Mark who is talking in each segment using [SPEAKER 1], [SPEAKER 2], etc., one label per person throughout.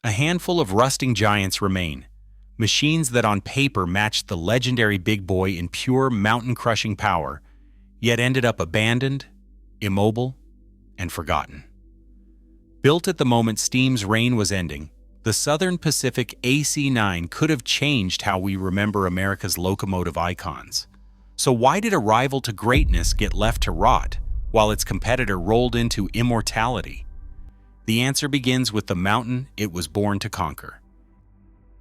[SPEAKER 1] A handful of rusting giants remain, machines that on paper matched the legendary Big Boy in pure mountain-crushing power, yet ended up abandoned, immobile, and forgotten. Built at the moment steam's reign was ending, the Southern Pacific AC9 could have changed how we remember America's locomotive icons. So why did a rival to greatness get left to rot, while its competitor rolled into immortality? The answer begins with the mountain it was born to conquer.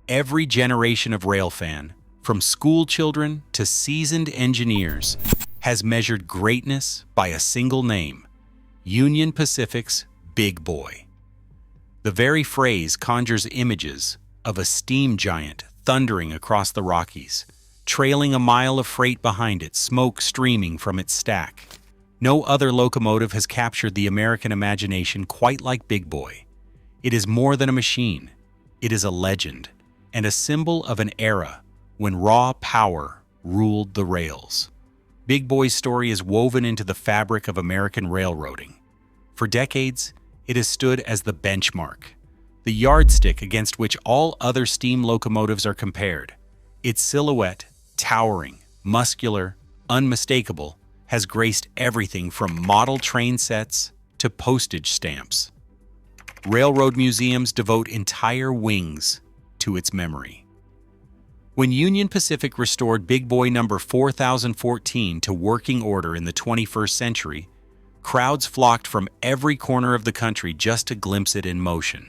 [SPEAKER 1] Every generation of railfan, from school children to seasoned engineers, has measured greatness by a single name: Union Pacific's Big Boy. The very phrase conjures images of a steam giant thundering across the Rockies, trailing a mile of freight behind it, smoke streaming from its stack. No other locomotive has captured the American imagination quite like Big Boy. It is more than a machine. It is a legend, and a symbol of an era when raw power ruled the rails. Big Boy's story is woven into the fabric of American railroading. For decades, it has stood as the benchmark, the yardstick against which all other steam locomotives are compared. Its silhouette, towering, muscular, unmistakable, has graced everything from model train sets to postage stamps. Railroad museums devote entire wings to its memory. When Union Pacific restored Big Boy number 4014 to working order in the 21st century, crowds flocked from every corner of the country just to glimpse it in motion.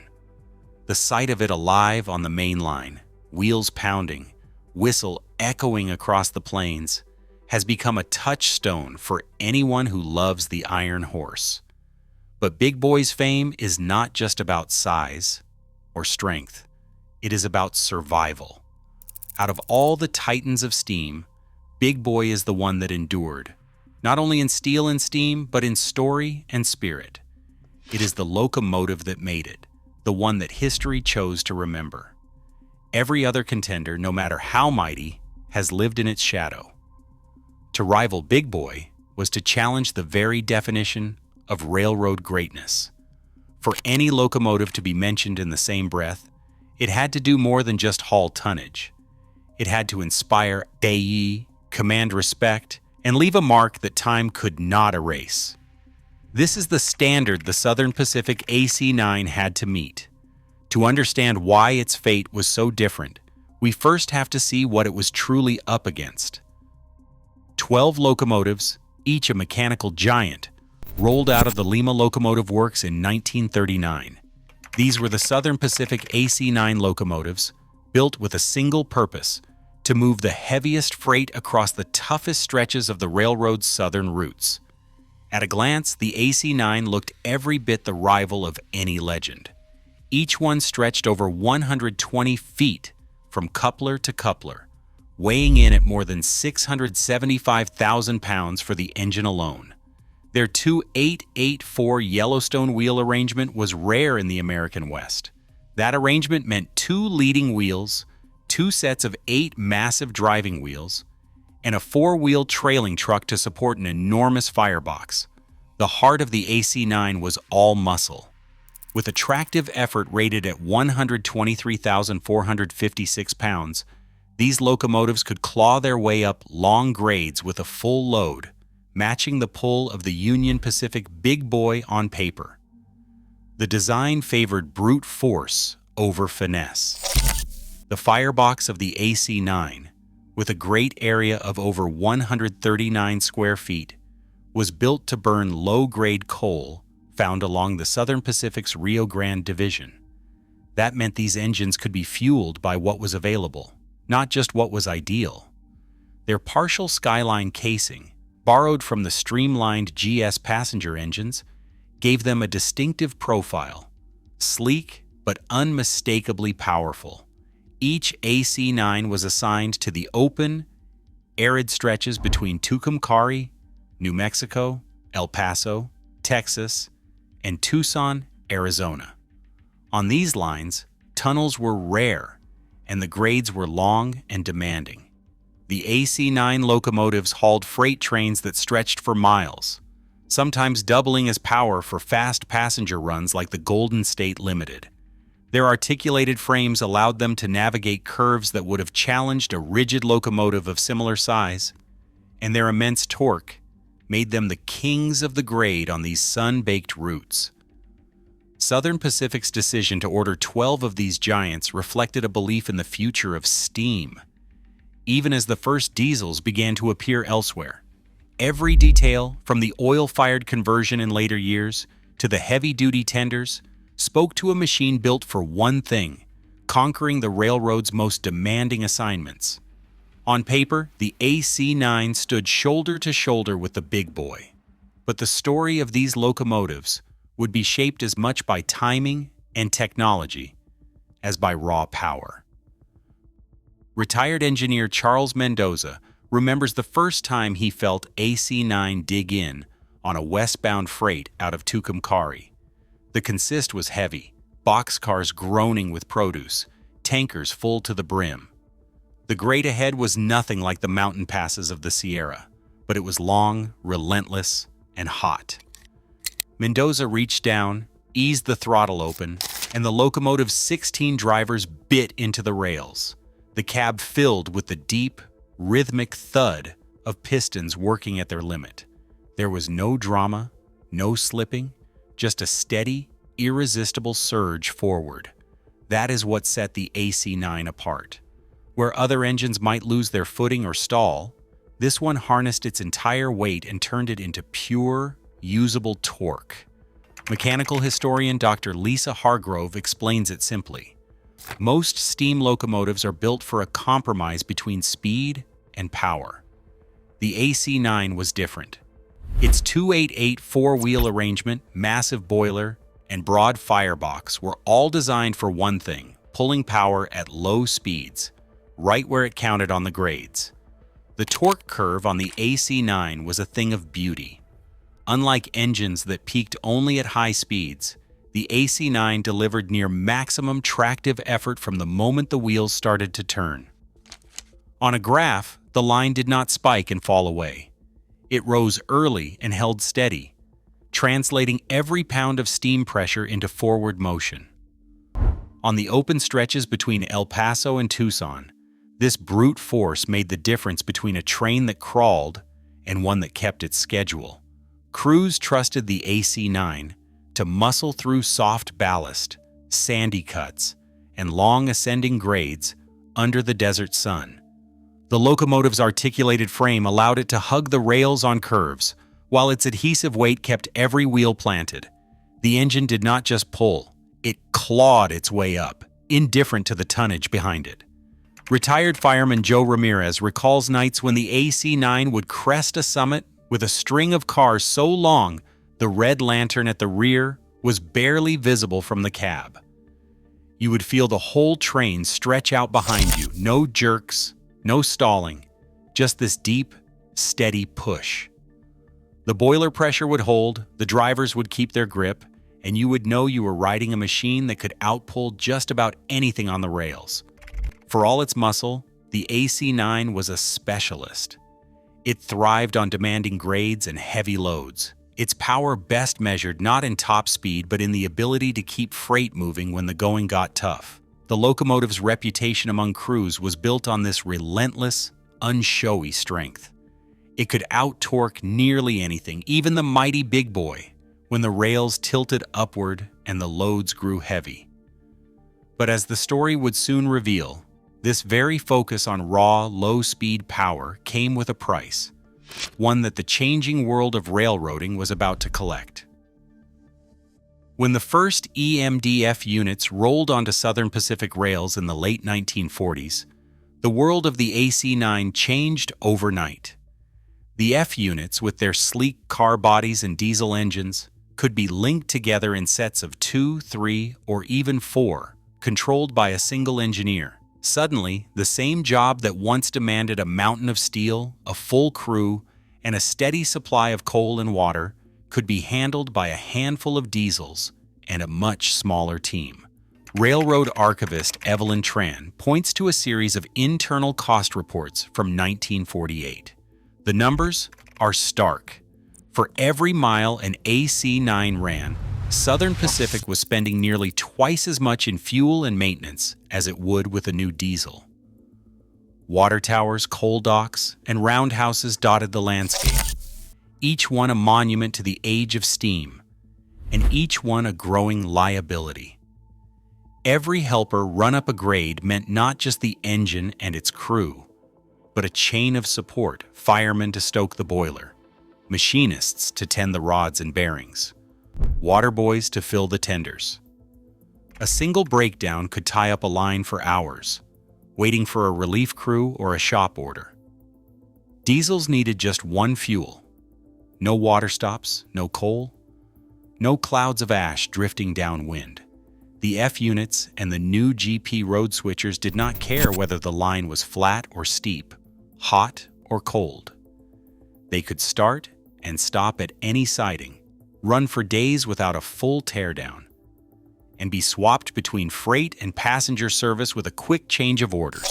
[SPEAKER 1] The sight of it alive on the main line, wheels pounding, whistle echoing across the plains, has become a touchstone for anyone who loves the Iron Horse. But Big Boy's fame is not just about size or strength. It is about survival. Out of all the titans of steam, Big Boy is the one that endured, not only in steel and steam, but in story and spirit. It is the locomotive that made it, the one that history chose to remember. Every other contender, no matter how mighty, has lived in its shadow. To rival Big Boy was to challenge the very definition of railroad greatness. For any locomotive to be mentioned in the same breath, it had to do more than just haul tonnage. It had to inspire awe, command respect, and leave a mark that time could not erase. This is the standard the Southern Pacific AC9 had to meet. To understand why its fate was so different, we first have to see what it was truly up against. 12 locomotives, each a mechanical giant, rolled out of the Lima Locomotive Works in 1939. These were the Southern Pacific AC9 locomotives, built with a single purpose: to move the heaviest freight across the toughest stretches of the railroad's southern routes. At a glance, the AC9 looked every bit the rival of any legend. Each one stretched over 120 feet from coupler to coupler, weighing in at more than 675,000 pounds for the engine alone. Their 2884 Yellowstone wheel arrangement was rare in the American West. That arrangement meant 2 leading wheels, 2 sets of 8 massive driving wheels, and a 4-wheel trailing truck to support an enormous firebox. The heart of the AC9 was all muscle. With a tractive effort rated at 123,456 pounds, these locomotives could claw their way up long grades with a full load, matching the pull of the Union Pacific Big Boy on paper. The design favored brute force over finesse. The firebox of the AC9, with a great area of over 139 square feet, was built to burn low-grade coal found along the Southern Pacific's Rio Grande Division. That meant these engines could be fueled by what was available, not just what was ideal. Their partial skyline casing, borrowed from the streamlined GS passenger engines, gave them a distinctive profile, sleek but unmistakably powerful. Each AC9 was assigned to the open, arid stretches between Tucumcari, New Mexico, El Paso, Texas, and Tucson, Arizona. On these lines, tunnels were rare, and the grades were long and demanding. The AC9 locomotives hauled freight trains that stretched for miles, sometimes doubling as power for fast passenger runs like the Golden State Limited. Their articulated frames allowed them to navigate curves that would have challenged a rigid locomotive of similar size, and their immense torque made them the kings of the grade on these sun-baked routes. Southern Pacific's decision to order 12 of these giants reflected a belief in the future of steam, even as the first diesels began to appear elsewhere. Every detail, from the oil-fired conversion in later years to the heavy-duty tenders, spoke to a machine built for one thing: conquering the railroad's most demanding assignments. On paper, the AC9 stood shoulder to shoulder with the big boy. But the story of these locomotives would be shaped as much by timing and technology as by raw power. Retired engineer Charles Mendoza remembers the first time he felt AC9 dig in on a westbound freight out of Tucumcari. The consist was heavy, boxcars groaning with produce, tankers full to the brim. The grade ahead was nothing like the mountain passes of the Sierra, but it was long, relentless, and hot. Mendoza reached down, eased the throttle open, and the locomotive's 16 drivers bit into the rails, the cab filled with the deep, rhythmic thud of pistons working at their limit. There was no drama, no slipping, just a steady, irresistible surge forward. That is what set the AC9 apart. Where other engines might lose their footing or stall, this one harnessed its entire weight and turned it into pure, usable torque. Mechanical historian Dr. Lisa Hargrove explains it simply. Most steam locomotives are built for a compromise between speed and power. The AC9 was different. Its 288 four-wheel arrangement, massive boiler, and broad firebox were all designed for one thing: pulling power at low speeds, right where it counted on the grades. The torque curve on the AC9 was a thing of beauty. Unlike engines that peaked only at high speeds, the AC9 delivered near maximum tractive effort from the moment the wheels started to turn. On a graph, the line did not spike and fall away. It rose early and held steady, translating every pound of steam pressure into forward motion. On the open stretches between El Paso and Tucson, this brute force made the difference between a train that crawled and one that kept its schedule. Crews trusted the AC9 to muscle through soft ballast, sandy cuts, and long ascending grades under the desert sun. The locomotive's articulated frame allowed it to hug the rails on curves, while its adhesive weight kept every wheel planted. The engine did not just pull, it clawed its way up, indifferent to the tonnage behind it. Retired fireman Joe Ramirez recalls nights when the AC9 would crest a summit with a string of cars so long the red lantern at the rear was barely visible from the cab. You would feel the whole train stretch out behind you, no jerks, no stalling, just this deep, steady push. The boiler pressure would hold, the drivers would keep their grip, and you would know you were riding a machine that could outpull just about anything on the rails. For all its muscle, the AC9 was a specialist. It thrived on demanding grades and heavy loads. Its power best measured not in top speed but in the ability to keep freight moving when the going got tough. The locomotive's reputation among crews was built on this relentless, unshowy strength. It could out-torque nearly anything, even the mighty big boy, when the rails tilted upward and the loads grew heavy. But as the story would soon reveal, this very focus on raw, low-speed power came with a price, one that the changing world of railroading was about to collect. When the first EMDF units rolled onto Southern Pacific rails in the late 1940s, the world of the AC9 changed overnight. The F units, with their sleek car bodies and diesel engines, could be linked together in sets of 2, 3, or even 4, controlled by a single engineer. Suddenly, the same job that once demanded a mountain of steel, a full crew, and a steady supply of coal and water could be handled by a handful of diesels and a much smaller team. Railroad archivist Evelyn Tran points to a series of internal cost reports from 1948. The numbers are stark. For every mile an AC9 ran, Southern Pacific was spending nearly twice as much in fuel and maintenance as it would with a new diesel. Water towers, coal docks, and roundhouses dotted the landscape, each one a monument to the age of steam, and each one a growing liability. Every helper run up a grade meant not just the engine and its crew, but a chain of support: firemen to stoke the boiler, machinists to tend the rods and bearings, water boys to fill the tenders. A single breakdown could tie up a line for hours, waiting for a relief crew or a shop order. Diesels needed just one fuel. No water stops, no coal, no clouds of ash drifting downwind. The F units and the new GP road switchers did not care whether the line was flat or steep, hot or cold. They could start and stop at any siding, run for days without a full teardown, and be swapped between freight and passenger service with a quick change of orders.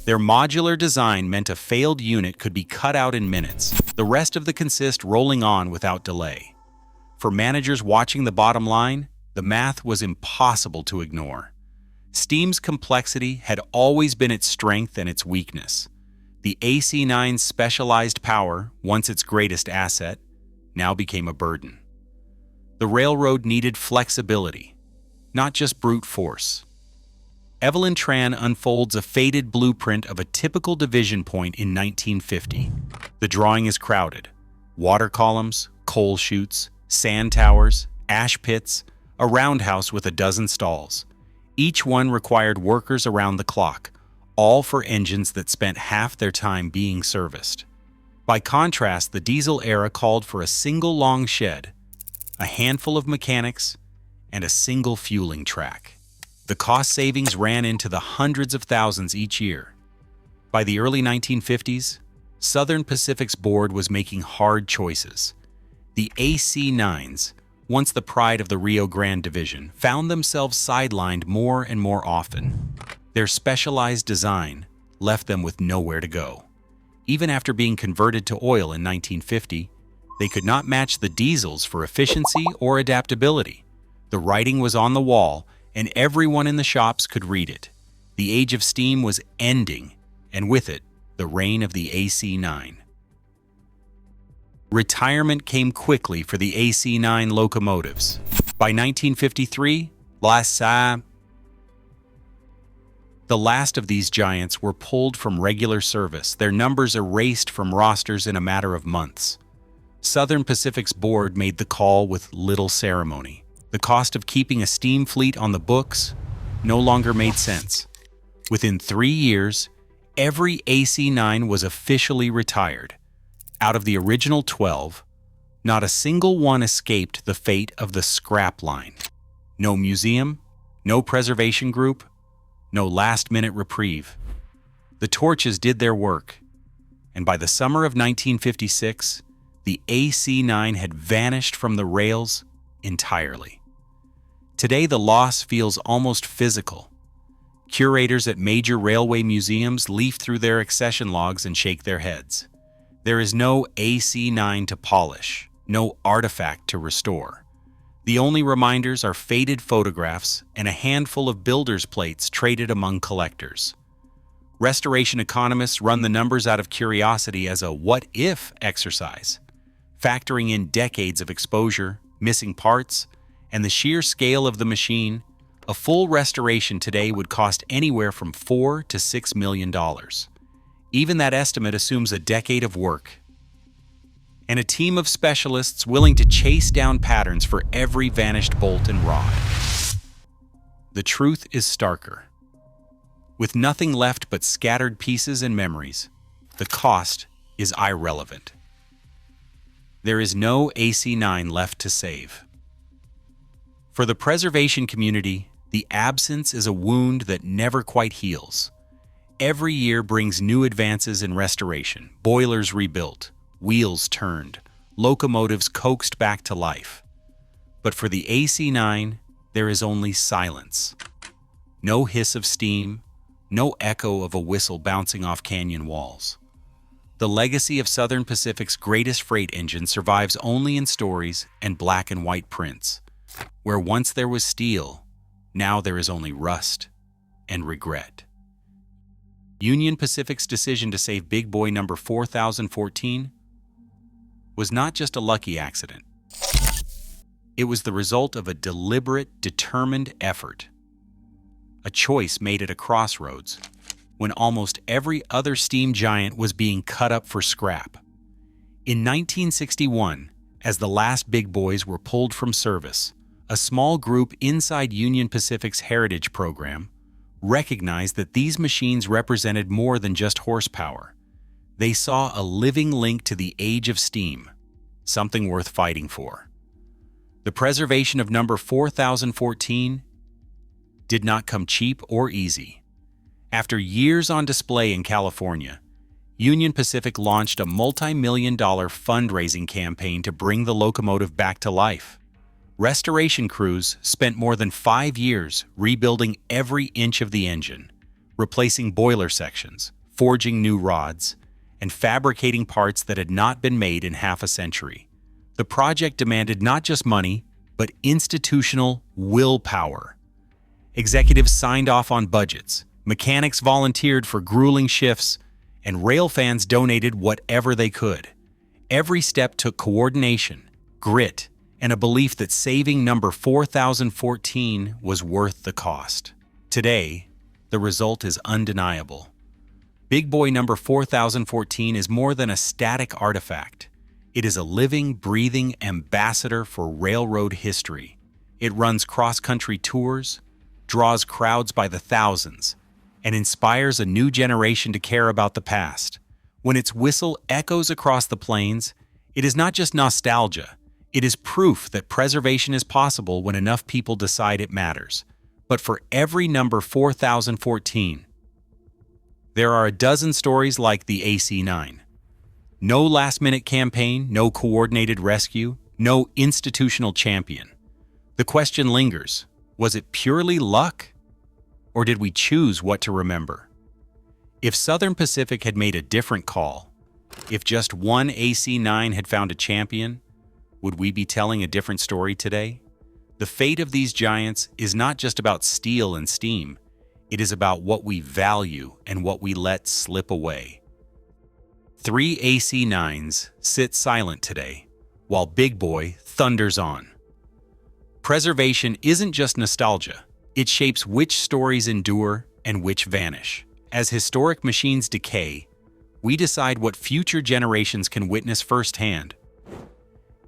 [SPEAKER 1] Their modular design meant a failed unit could be cut out in minutes, the rest of the consist rolling on without delay. For managers watching the bottom line, the math was impossible to ignore. Steam's complexity had always been its strength and its weakness. The AC9's specialized power, once its greatest asset, now became a burden. The railroad needed flexibility, not just brute force. Evelyn Tran unfolds a faded blueprint of a typical division point in 1950. The drawing is crowded. Water columns, coal chutes, sand towers, ash pits, a roundhouse with a dozen stalls. Each one required workers around the clock, all for engines that spent half their time being serviced. By contrast, the diesel era called for a single long shed, a handful of mechanics, and a single fueling track. The cost savings ran into the hundreds of thousands each year. By the early 1950s, Southern Pacific's board was making hard choices. The AC9s, once the pride of the Rio Grande division, found themselves sidelined more and more often. Their specialized design left them with nowhere to go. Even after being converted to oil in 1950, they could not match the diesels for efficiency or adaptability. The writing was on the wall, and everyone in the shops could read it. The age of steam was ending, and with it, the reign of the AC9. Retirement came quickly for the AC9 locomotives. By 1953, the last of these giants were pulled from regular service, their numbers erased from rosters in a matter of months. Southern Pacific's board made the call with little ceremony. The cost of keeping a steam fleet on the books no longer made sense. Within 3 years, every AC9 was officially retired. Out of the original 12, not a single one escaped the fate of the scrap line. No museum, no preservation group, no last-minute reprieve. The torches did their work, and by the summer of 1956, the AC9 had vanished from the rails entirely. Today, the loss feels almost physical. Curators at major railway museums leaf through their accession logs and shake their heads. There is no AC9 to polish, no artifact to restore. The only reminders are faded photographs and a handful of builders' plates traded among collectors. Restoration economists run the numbers out of curiosity as a what-if exercise, factoring in decades of exposure, missing parts, and the sheer scale of the machine. A full restoration today would cost anywhere from $4 to $6 million. Even that estimate assumes a decade of work and a team of specialists willing to chase down patterns for every vanished bolt and rod. The truth is starker. With nothing left but scattered pieces and memories, the cost is irrelevant. There is no AC9 left to save. For the preservation community, the absence is a wound that never quite heals. Every year brings new advances in restoration, boilers rebuilt, wheels turned, locomotives coaxed back to life. But for the AC9, there is only silence. No hiss of steam, no echo of a whistle bouncing off canyon walls. The legacy of Southern Pacific's greatest freight engine survives only in stories and black and white prints. Where once there was steel, now there is only rust and regret. Union Pacific's decision to save Big Boy number 4014 was not just a lucky accident. It was the result of a deliberate, determined effort. A choice made at a crossroads when almost every other steam giant was being cut up for scrap. In 1961, as the last Big Boys were pulled from service, a small group inside Union Pacific's Heritage Program recognized that these machines represented more than just horsepower. They saw a living link to the age of steam, something worth fighting for. The preservation of number 4014 did not come cheap or easy. After years on display in California, Union Pacific launched a multi-million-dollar fundraising campaign to bring the locomotive back to life. Restoration crews spent more than 5 years rebuilding every inch of the engine, replacing boiler sections, forging new rods, and fabricating parts that had not been made in half a century. The project demanded not just money, but institutional willpower. Executives signed off on budgets, mechanics volunteered for grueling shifts, and rail fans donated whatever they could. Every step took coordination, grit, and a belief that saving number 4014 was worth the cost. Today, the result is undeniable. Big Boy number 4014 is more than a static artifact. It is a living, breathing ambassador for railroad history. It runs cross-country tours, draws crowds by the thousands, and inspires a new generation to care about the past. When its whistle echoes across the plains, it is not just nostalgia. It is proof that preservation is possible when enough people decide it matters. But for every number 4014, there are a dozen stories like the AC9. No last-minute campaign, no coordinated rescue, no institutional champion. The question lingers, was it purely luck? Or did we choose what to remember? If Southern Pacific had made a different call, if just one AC9 had found a champion, would we be telling a different story today? The fate of these giants is not just about steel and steam. It is about what we value and what we let slip away. 3 AC9s sit silent today, while Big Boy thunders on. Preservation isn't just nostalgia. It shapes which stories endure and which vanish. As historic machines decay, we decide what future generations can witness firsthand.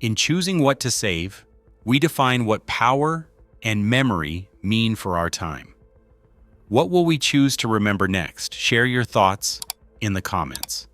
[SPEAKER 1] In choosing what to save, we define what power and memory mean for our time. What will we choose to remember next? Share your thoughts in the comments.